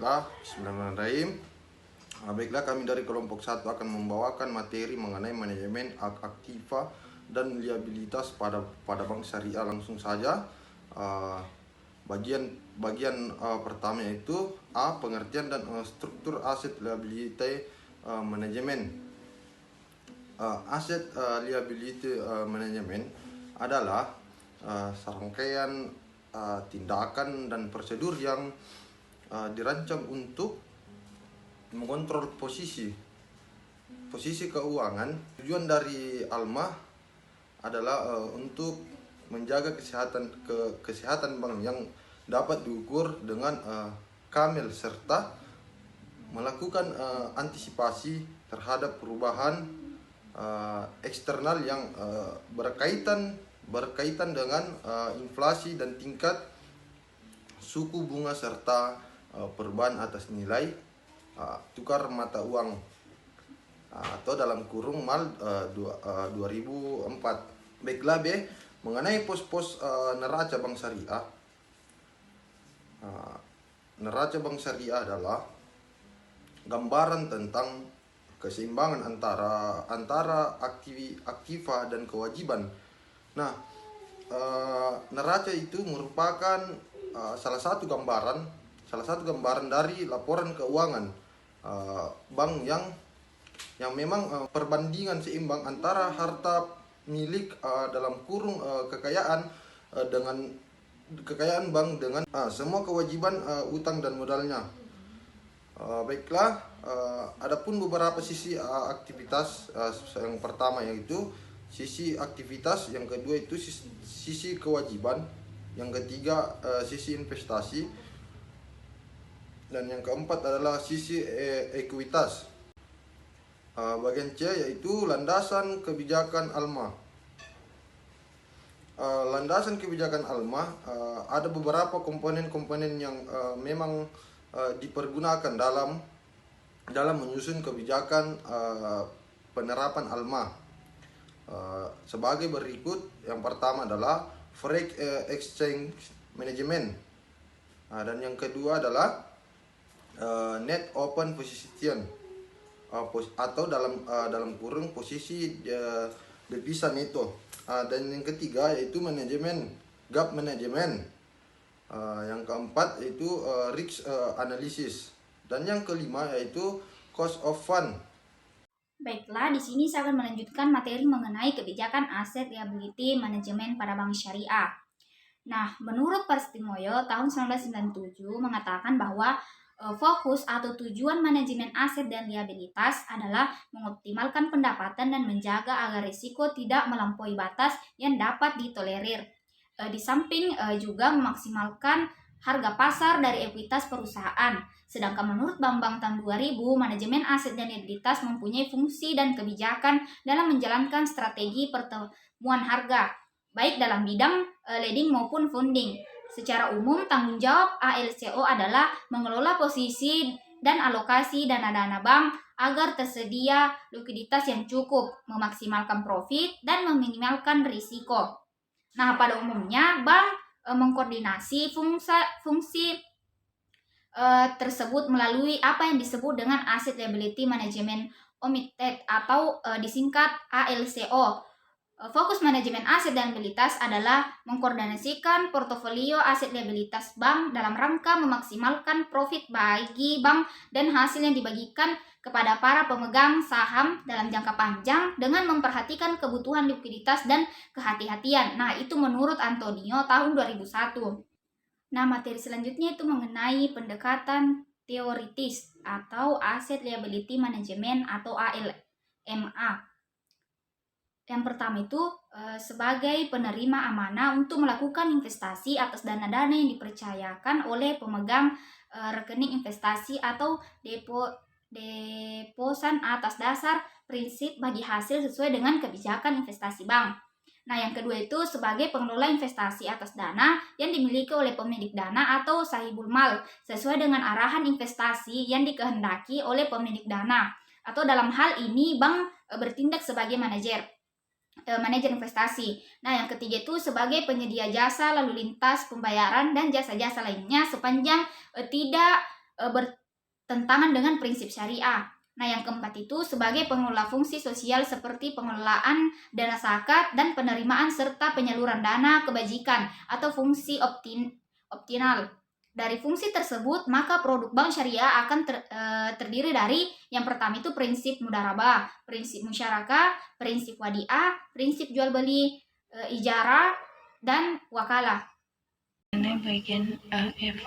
Baiklah, bismillahirrahmanirrahim. Baiklah, kami dari kelompok 1 akan membawakan materi mengenai manajemen aktiva dan liabilitas pada bank syariah. Langsung saja. Bagian pertama yaitu pengertian dan struktur aset liability manajemen. Aset liability manajemen adalah serangkaian tindakan dan prosedur yang dirancang untuk mengontrol posisi keuangan. Tujuan dari ALMA adalah untuk menjaga kesehatan bank yang dapat diukur dengan kamil serta melakukan antisipasi terhadap perubahan eksternal yang berkaitan dengan inflasi dan tingkat suku bunga serta perubahan atas nilai tukar mata uang atau dalam kurung MAL 2004. Baiklah, mengenai pos-pos neraca bank syariah. Neraca bank syariah adalah gambaran tentang keseimbangan antara aktiva dan kewajiban. Nah, neraca itu merupakan salah satu gambaran dari laporan keuangan bank yang memang perbandingan seimbang antara harta milik dalam kurung kekayaan dengan kekayaan bank dengan semua kewajiban utang dan modalnya. Baiklah, adapun beberapa sisi aktivitas. Yang pertama yaitu sisi aktivitas, yang kedua itu sisi kewajiban, yang ketiga sisi investasi, dan yang keempat adalah sisi ekuitas. Bagian C yaitu landasan kebijakan ALMA. Landasan kebijakan ALMA ada beberapa komponen-komponen yang memang dipergunakan dalam menyusun kebijakan penerapan ALMA sebagai berikut. Yang pertama adalah foreign exchange management, dan yang kedua adalah net open position atau dalam kurung posisi devisa neto, dan yang ketiga yaitu manajemen gap management, yang keempat yaitu risk analysis, dan yang kelima yaitu cost of fund. Baiklah, di sini saya akan melanjutkan materi mengenai kebijakan aset liability manajemen pada bank syariah. Nah, menurut Parstimoyo tahun 1997 mengatakan bahwa fokus atau tujuan manajemen aset dan liabilitas adalah mengoptimalkan pendapatan dan menjaga agar risiko tidak melampaui batas yang dapat ditolerir. Di samping juga memaksimalkan harga pasar dari ekuitas perusahaan. Sedangkan menurut Bambang tahun 2000, manajemen aset dan liabilitas mempunyai fungsi dan kebijakan dalam menjalankan strategi pertemuan harga, baik dalam bidang lending maupun funding. Secara umum, tanggung jawab ALCO adalah mengelola posisi dan alokasi dana-dana bank agar tersedia likuiditas yang cukup, memaksimalkan profit, dan meminimalkan risiko. Nah, pada umumnya bank mengkoordinasi fungsi tersebut melalui apa yang disebut dengan Asset Liability Management Omitted atau disingkat ALCO. Fokus manajemen aset dan liabilitas adalah mengkoordinasikan portofolio aset liabilitas bank dalam rangka memaksimalkan profit bagi bank dan hasil yang dibagikan kepada para pemegang saham dalam jangka panjang dengan memperhatikan kebutuhan likuiditas dan kehati-hatian. Nah, itu menurut Antonio tahun 2001. Nah, materi selanjutnya itu mengenai pendekatan teoritis atau Asset Liability Management atau ALMA. Yang pertama itu sebagai penerima amanah untuk melakukan investasi atas dana-dana yang dipercayakan oleh pemegang rekening investasi atau deposan atas dasar prinsip bagi hasil sesuai dengan kebijakan investasi bank. Nah, yang kedua itu sebagai pengelola investasi atas dana yang dimiliki oleh pemilik dana atau sahibul mal sesuai dengan arahan investasi yang dikehendaki oleh pemilik dana, atau dalam hal ini bank bertindak sebagai manajer investasi. Nah, yang ketiga itu sebagai penyedia jasa lalu lintas pembayaran dan jasa-jasa lainnya sepanjang tidak bertentangan dengan prinsip syariah. Nah, yang keempat itu sebagai pengelola fungsi sosial seperti pengelolaan dana zakat dan penerimaan serta penyaluran dana kebajikan atau fungsi optinal. Dari fungsi tersebut, maka produk bank syariah akan terdiri dari yang pertama itu prinsip mudharabah, prinsip musyarakah, prinsip wadiah, prinsip jual beli, ijarah, dan wakalah. Bagian F.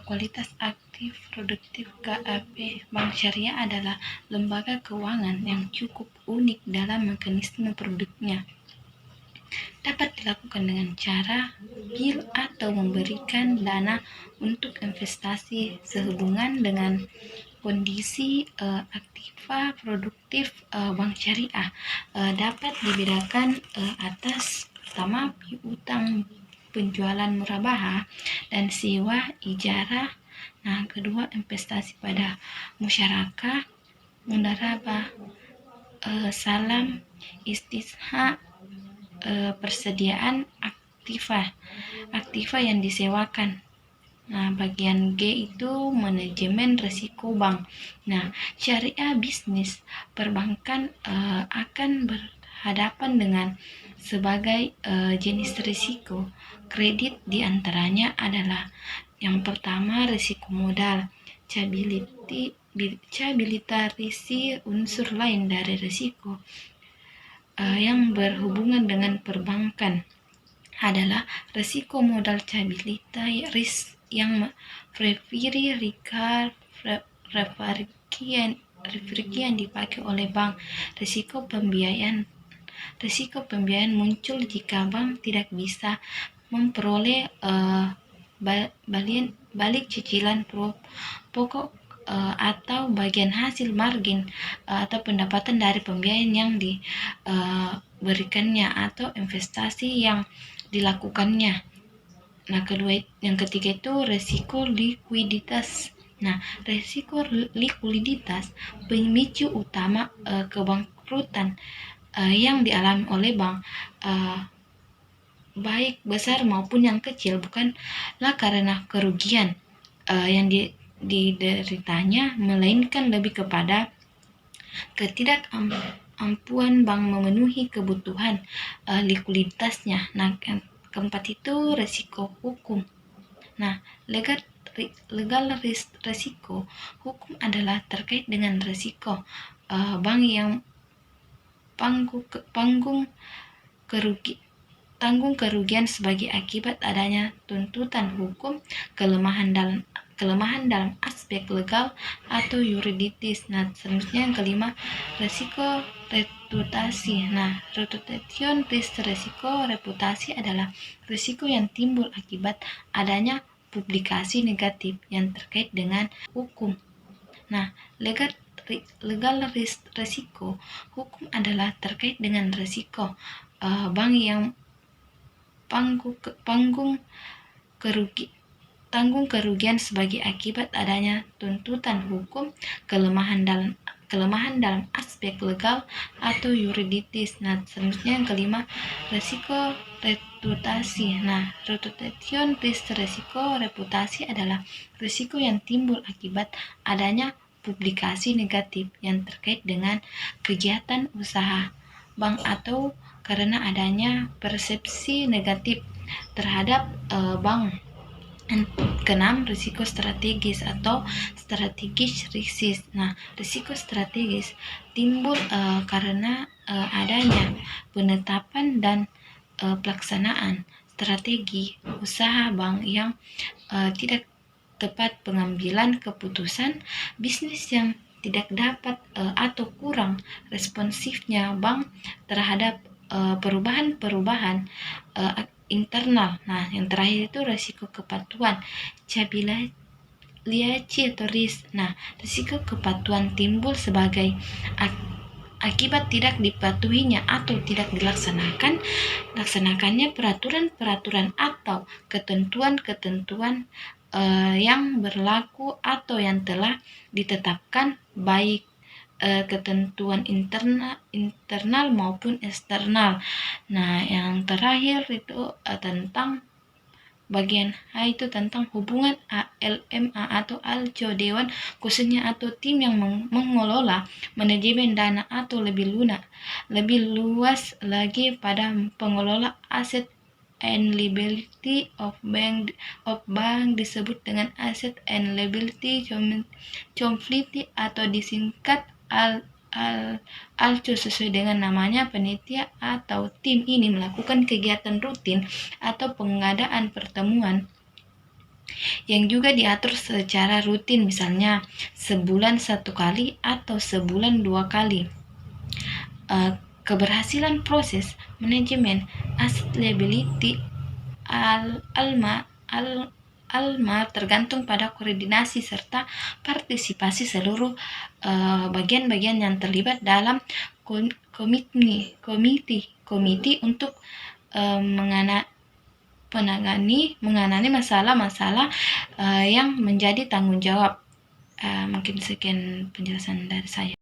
Kualitas aktif produktif KAP Bank Syariah adalah lembaga keuangan yang cukup unik dalam mekanisme produknya. Dapat dilakukan dengan cara bil atau memberikan dana untuk investasi sehubungan dengan kondisi aktiva produktif bank syariah dapat dibedakan atas pertama piutang penjualan murabahah dan sewa ijarah. Nah, kedua investasi pada musyarakah, mudharabah, salam, istisna, persediaan aktiva yang disewakan. Nah, bagian G itu manajemen risiko bank. Nah, syariah bisnis perbankan akan berhadapan dengan sebagai jenis risiko kredit, diantaranya adalah yang pertama risiko modal, stabilitasi unsur lain dari risiko yang berhubungan dengan perbankan adalah risiko modal, stability risk yang preferi yang dipakai oleh bank. Risiko pembiayaan muncul jika bank tidak bisa memperoleh balik cicilan pokok atau bagian hasil margin atau pendapatan dari pembiayaan yang diberikannya atau investasi yang dilakukannya. Nah, yang ketiga itu risiko likuiditas. Nah, risiko likuiditas pemicu utama kebangkrutan yang dialami oleh bank, baik besar maupun yang kecil, bukanlah karena kerugian yang dideritanya, melainkan lebih kepada ketidakmampuan bank memenuhi kebutuhan likuiditasnya. Nah, yang keempat itu risiko hukum. Nah, legal risiko hukum adalah terkait dengan risiko bank yang tanggung kerugian sebagai akibat adanya tuntutan hukum, kelemahan dalam aspek legal atau yuridis. Nah, selanjutnya yang kelima, risiko reputasi. Nah, reputation risk, risiko reputasi adalah risiko yang timbul akibat adanya publikasi negatif yang terkait dengan hukum. Nah, legal risiko hukum adalah terkait dengan risiko bank yang tanggung kerugian sebagai akibat adanya tuntutan hukum, kelemahan dalam aspek legal atau yuridis. Nah, selanjutnya yang kelima, risiko reputasi. Nah, reputation risk, risiko reputasi adalah risiko yang timbul akibat adanya publikasi negatif yang terkait dengan kegiatan usaha bank atau karena adanya persepsi negatif terhadap bank. Keenam, risiko strategis atau strategic risk. Nah, risiko strategis timbul karena adanya penetapan dan pelaksanaan strategi usaha bank yang tidak tepat, pengambilan keputusan bisnis yang tidak dapat atau kurang responsifnya bank terhadap perubahan internal. Nah, yang terakhir itu risiko kepatuhan, stability risk. Nah, risiko kepatuhan timbul sebagai akibat tidak dipatuhinya atau tidak dilaksanakannya peraturan atau ketentuan yang berlaku atau yang telah ditetapkan, baik ketentuan internal maupun eksternal. Nah, yang terakhir itu tentang bagian H itu tentang hubungan ALMA atau ALCO dewan khususnya atau tim yang mengelola manajemen dana, atau lebih luas lagi pada pengelola aset and liability of bank disebut dengan asset and liability committee atau disingkat ALCO. Sesuai dengan namanya, panitia atau tim ini melakukan kegiatan rutin atau pengadaan pertemuan yang juga diatur secara rutin, misalnya sebulan 1 kali atau sebulan 2 kali. Keberhasilan proses manajemen asset liability ALMA tergantung pada koordinasi serta partisipasi seluruh bagian-bagian yang terlibat dalam komite untuk menangani masalah-masalah yang menjadi tanggung jawab. Mungkin sekian penjelasan dari saya.